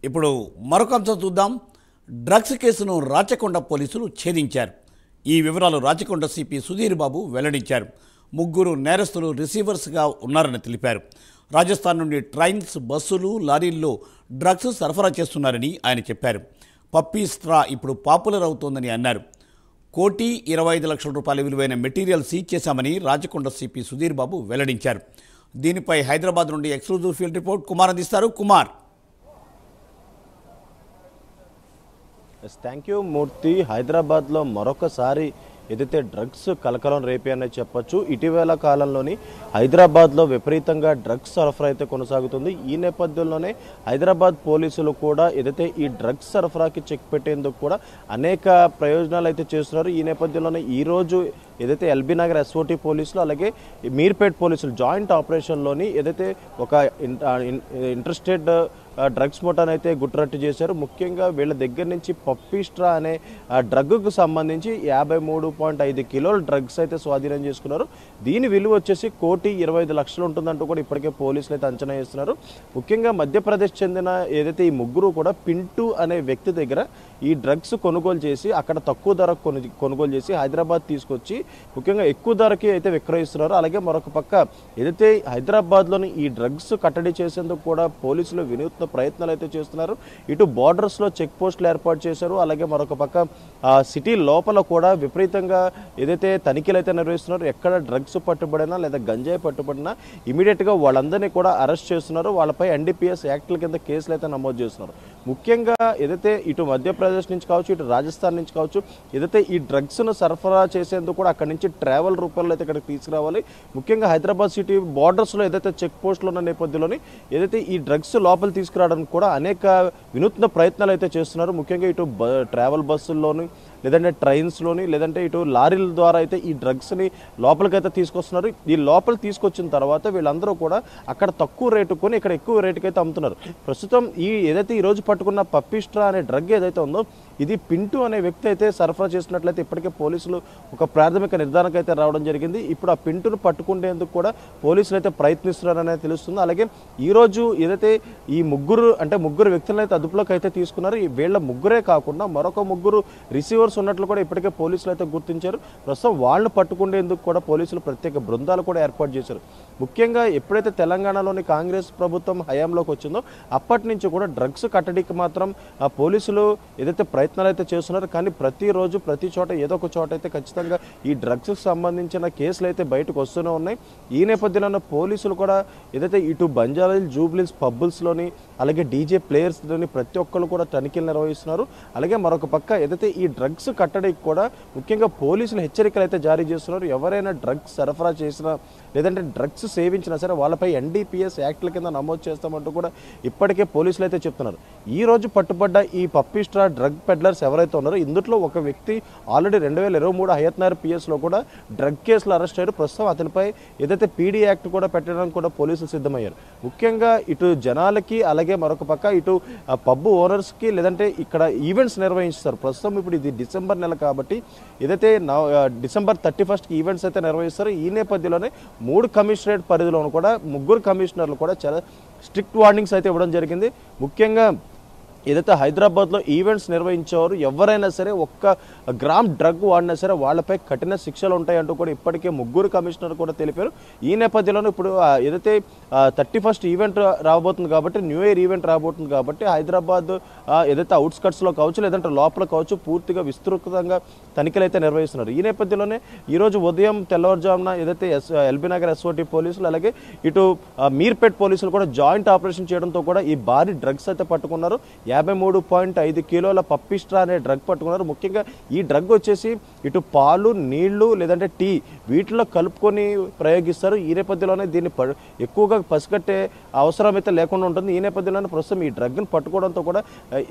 ఇప్పుడు మరొక అంశం చూద్దాం. డ్రగ్స్ కేసును రాచకొండ పోలీసులు ఛేదించారు. ఈ వివరాలు రాచకొండ సిపి సుధీర్ బాబు వెల్లడించారు. ముగ్గురు నేరస్తులు రిసీవర్స్గా ఉన్నారని తెలిపారు. రాజస్థాన్ నుండి ట్రైన్స్, బస్సులు, లారీల్లో డ్రగ్స్ సరఫరా చేస్తున్నారని ఆయన చెప్పారు. పప్పీ స్ట్రా ఇప్పుడు పాపులర్ అవుతోందని అన్నారు. 1,25,00,000 రూపాయల విలువైన మెటీరియల్ సీజ్ చేశామని రాచకొండ సిపి సుధీర్ బాబు వెల్లడించారు. దీనిపై హైదరాబాద్ నుండి ఎక్స్క్లూజివ్ ఫీల్డ్ రిపోర్ట్ కుమార్ అందిస్తారు. కుమార్. థ్యాంక్ యూ మూర్తి. హైదరాబాద్లో మరొకసారి ఏదైతే డ్రగ్స్ కలకలం రేపే అనేది చెప్పొచ్చు. ఇటీవల కాలంలోని హైదరాబాద్లో విపరీతంగా డ్రగ్స్ సరఫరా అయితే కొనసాగుతుంది. ఈ నేపథ్యంలోనే హైదరాబాద్ పోలీసులు కూడా ఏదైతే ఈ డ్రగ్స్ సరఫరాకి చెక్ పెట్టేందుకు కూడా అనేక ప్రయోజనాలు అయితే చేస్తున్నారు. ఈ నేపథ్యంలోనే ఈరోజు ఏదైతే ఎల్బీ నగర్ ఎస్ఓటీ పోలీసులు అలాగే మీర్పేట్ పోలీసులు జాయింట్ ఆపరేషన్లోని ఏదైతే ఒక ఇంటర్స్టేట్ డ్రగ్స్ ముఠాను అయితే గుట్టురట్టు చేశారు. ముఖ్యంగా వీళ్ళ దగ్గర నుంచి పప్పీ స్ట్రా అనే డ్రగ్కు సంబంధించి 53.5 కిలోల డ్రగ్స్ అయితే స్వాధీనం చేసుకున్నారు. దీని విలువ వచ్చేసి 1,25,00,000 ఉంటుందంటూ కూడా ఇప్పటికే పోలీసులు అయితే అంచనా వేస్తున్నారు. ముఖ్యంగా మధ్యప్రదేశ్ చెందిన ఏదైతే ఈ ముగ్గురు కూడా పింటూ అనే వ్యక్తి దగ్గర ఈ డ్రగ్స్ కొనుగోలు చేసి అక్కడ తక్కువ ధరకు కొనుగోలు చేసి హైదరాబాద్ తీసుకొచ్చి ముఖ్యంగా ఎక్కువ ధరకి అయితే విక్రయిస్తున్నారు. అలాగే మరొక పక్క ఏదైతే హైదరాబాద్లోని ఈ డ్రగ్స్ కట్టడి చేసేందుకు కూడా పోలీసులు వినూత్న ప్రయత్నాలు అయితే చేస్తున్నారు. ఇటు బార్డర్స్లో చెక్ పోస్టులు ఏర్పాటు చేశారు. అలాగే మరొక పక్క సిటీ లోపల కూడా విపరీతంగా ఏదైతే తనిఖీలు అయితే నిర్వహిస్తున్నారు. ఎక్కడ డ్రగ్స్ పట్టుబడినా లేదా గంజాయి పట్టుబడినా ఇమీడియట్గా వాళ్ళందరినీ కూడా అరెస్ట్ చేస్తున్నారు. వాళ్ళపై NDPS యాక్ట్ల కింద కేసులు అయితే నమోదు చేస్తున్నారు. ముఖ్యంగా ఏదైతే ఇటు మధ్యప్రదేశ్ నుంచి కావచ్చు, ఇటు రాజస్థాన్ నుంచి కావచ్చు, ఏదైతే ఈ డ్రగ్స్ను సరఫరా చేసేందుకు కూడా అక్కడి నుంచి ట్రావెల్ రూపంలో అయితే ఇక్కడికి తీసుకురావాలి. ముఖ్యంగా హైదరాబాద్ సిటీ బార్డర్స్లో ఏదైతే చెక్ పోస్టులు ఉన్న నేపథ్యంలోని ఏదైతే ఈ డ్రగ్స్ లోపల తీసుకురావడానికి కూడా అనేక వినూత్న ప్రయత్నాలు అయితే చేస్తున్నారు. ముఖ్యంగా ఇటు ట్రావెల్ బస్సుల్లోని లేదంటే ట్రైన్స్లోని లేదంటే ఇటు లారీల ద్వారా అయితే ఈ డ్రగ్స్ని లోపలికైతే తీసుకొస్తున్నారు. ఈ లోపల తీసుకొచ్చిన తర్వాత వీళ్ళందరూ కూడా అక్కడ తక్కువ రేటు కొని ఇక్కడ ఎక్కువ రేటుకి అయితే అమ్ముతున్నారు. ప్రస్తుతం ఏదైతే ఈరోజు పట్టుకున్న పప్పీ స్ట్రా అనే డ్రగ్ ఏదైతే ఉందో ఇది పింటూ అనే వ్యక్తి అయితే సరఫరా చేసినట్లయితే ఇప్పటికే పోలీసులు ఒక ప్రాథమిక నిర్ధారణకు అయితే రావడం జరిగింది. ఇప్పుడు ఆ పింటూను పట్టుకునేందుకు కూడా పోలీసులు అయితే ప్రయత్నిస్తున్నారనేది తెలుస్తుంది. అలాగే ఈరోజు ఏదైతే ఈ ముగ్గురు వ్యక్తులను అయితే అదుపులోకి అయితే తీసుకున్నారు. వీళ్ళ ముగ్గురే కాకుండా మరొక ముగ్గురు రిసీవర్స్ ఉన్నట్లు కూడా ఇప్పటికే పోలీసులు అయితే గుర్తించారు. ప్రస్తుతం వాళ్ళను పట్టుకునేందుకు కూడా పోలీసులు ప్రత్యేక బృందాలు కూడా ఏర్పాటు చేశారు. ముఖ్యంగా ఎప్పుడైతే తెలంగాణలోని కాంగ్రెస్ ప్రభుత్వం హయాంలోకి వచ్చిందో అప్పటి నుంచి కూడా డ్రగ్స్ కట్టడికి మాత్రం పోలీసులు ఏదైతే ప్రయత్నాలు అయితే చేస్తున్నారు. కానీ ప్రతిరోజు ప్రతి చోట ఏదో ఒక చోట అయితే ఖచ్చితంగా ఈ డ్రగ్స్కి సంబంధించిన కేసులు అయితే బయటకు వస్తూనే ఉన్నాయి. ఈ నేపథ్యంలో పోలీసులు కూడా ఏదైతే ఇటు బంజారాహిల్స్, జూబ్లీహిల్స్ పబ్బుల్స్లోని అలాగే డీజే ప్లేయర్స్లోని ప్రతి ఒక్కరు కూడా తనిఖీలు నిర్వహిస్తున్నారు. అలాగే మరొక పక్క ఏదైతే ఈ డ్రగ్స్ కట్టడికి కూడా ముఖ్యంగా పోలీసులు హెచ్చరికలు అయితే జారీ చేస్తున్నారు. ఎవరైనా డ్రగ్స్ సరఫరా చేసినా లేదంటే డ్రగ్స్ సేవించినా సరే వాళ్ళపై NDPS యాక్ట్ల కింద నమోదు చేస్తామంటూ కూడా ఇప్పటికే పోలీసులు అయితే చెప్తున్నారు. ఈ రోజు పట్టుబడ్డ ఈ పప్పీ స్ట్రా డ్రగ్ పెడ్లర్స్ ఎవరైతే ఉన్నారో ఇందులో ఒక వ్యక్తి ఆల్రెడీ 2023 హయత్నగర్ PS లో కూడా డ్రగ్ కేసులు అరెస్ట్ అయ్యారు. ప్రస్తుతం అతనిపై ఏదైతే PD యాక్ట్ కూడా పెట్టడానికి కూడా పోలీసులు సిద్ధమయ్యారు. ముఖ్యంగా ఇటు జనాలకి అలాగే మరొక పక్క ఇటు పబ్బు ఓనర్స్కి లేదంటే ఇక్కడ ఈవెంట్స్ నిర్వహిస్తారు. ప్రస్తుతం ఇప్పుడు ఇది డిసెంబర్ నెల కాబట్టి ఏదైతే డిసెంబర్ 31కి ఈవెంట్స్ అయితే నిర్వహిస్తారు. ఈ నేపథ్యంలోనే 3 కమిషనరేట్ పరిధిలోనూ కూడా ముగ్గురు కమిషనర్లు కూడా చాలా స్ట్రిక్ట్ వార్నింగ్స్ అయితే ఇవ్వడం జరిగింది. ముఖ్యంగా ఏదైతే హైదరాబాద్లో ఈవెంట్స్ నిర్వహించేవారు ఎవరైనా సరే ఒక్క గ్రామ్ డ్రగ్ వాడినా సరే వాళ్ళపై కఠిన శిక్షలు ఉంటాయంటూ కూడా ఇప్పటికే ముగ్గురు కమిషనర్ కూడా తెలిపారు. ఈ నేపథ్యంలో ఇప్పుడు ఏదైతే 31st ఈవెంట్ రాబోతుంది కాబట్టి న్యూ ఇయర్ ఈవెంట్ రాబోతుంది కాబట్టి హైదరాబాద్ ఏదైతే అవుట్స్కట్స్లో కావచ్చు లేదంటే లోపల కావచ్చు పూర్తిగా విస్తృతంగా తనిఖీలు అయితే నిర్వహిస్తున్నారు. ఈ నేపథ్యంలోనే ఈరోజు ఉదయం తెల్లవారుజామున ఏదైతే ఎల్బీ నగర్ SOT పోలీసులు అలాగే ఇటు మీర్పేట్ పోలీసులు కూడా జాయింట్ ఆపరేషన్ చేయడంతో కూడా ఈ భారీ డ్రగ్స్ అయితే పట్టుకున్నారు. 53.5 కిలోల పప్పీ స్ట్రా అనే డ్రగ్ పట్టుకున్నారు. ముఖ్యంగా ఈ డ్రగ్ వచ్చేసి ఇటు పాలు, నీళ్లు లేదంటే టీ వీటిలో కలుపుకొని ప్రయోగిస్తారు. ఈ నేపథ్యంలోనే దీన్ని ఎక్కువగా పసిగట్టే అవసరం అయితే లేకుండా ఉంటుంది. ఈ నేపథ్యంలోనే ప్రస్తుతం ఈ డ్రగ్ని పట్టుకోవడంతో కూడా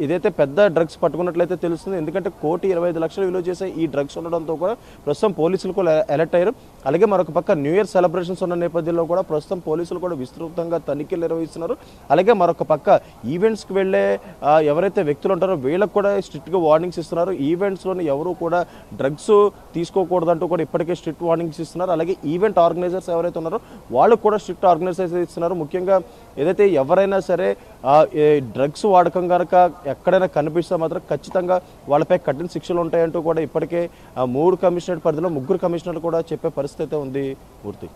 ఇదైతే పెద్ద డ్రగ్స్ పట్టుకున్నట్లయితే తెలుస్తుంది. ఎందుకంటే 1,25,00,000 విలువ చేసే ఈ డ్రగ్స్ ఉండడంతో కూడా ప్రస్తుతం పోలీసులు కూడా అలర్ట్ అయ్యారు. అలాగే మరొక పక్క న్యూ ఇయర్ సెలబ్రేషన్స్ ఉన్న నేపథ్యంలో కూడా ప్రస్తుతం పోలీసులు కూడా విస్తృతంగా తనిఖీలు నిర్వహిస్తున్నారు. అలాగే మరొక పక్క ఈవెంట్స్కి వెళ్లే ఎవరైతే వ్యక్తులు ఉంటారో వీళ్ళకి కూడా స్ట్రిక్ట్గా వార్నింగ్స్ ఇస్తున్నారు. ఈవెంట్స్లోని ఎవరు కూడా డ్రగ్స్ తీసుకోకూడదంటూ కూడా ఇప్పటికే స్ట్రిక్ట్ వార్నింగ్స్ ఇస్తున్నారు. అలాగే ఈవెంట్ ఆర్గనైజర్స్ ఎవరైతే ఉన్నారో వాళ్ళకు కూడా స్ట్రిక్ట్ ఆర్గనైజర్స్ ఇస్తున్నారు. ముఖ్యంగా ఏదైతే ఎవరైనా సరే డ్రగ్స్ వాడకం కనుక ఎక్కడైనా కనిపిస్తే మాత్రం ఖచ్చితంగా వాళ్ళపై కఠిన శిక్షలు ఉంటాయంటూ కూడా ఇప్పటికే 3 కమిషనరేట్ పరిధిలో 3 కమిషనర్లు కూడా చెప్పే పరిస్థితి అయితే ఉంది. పూర్తి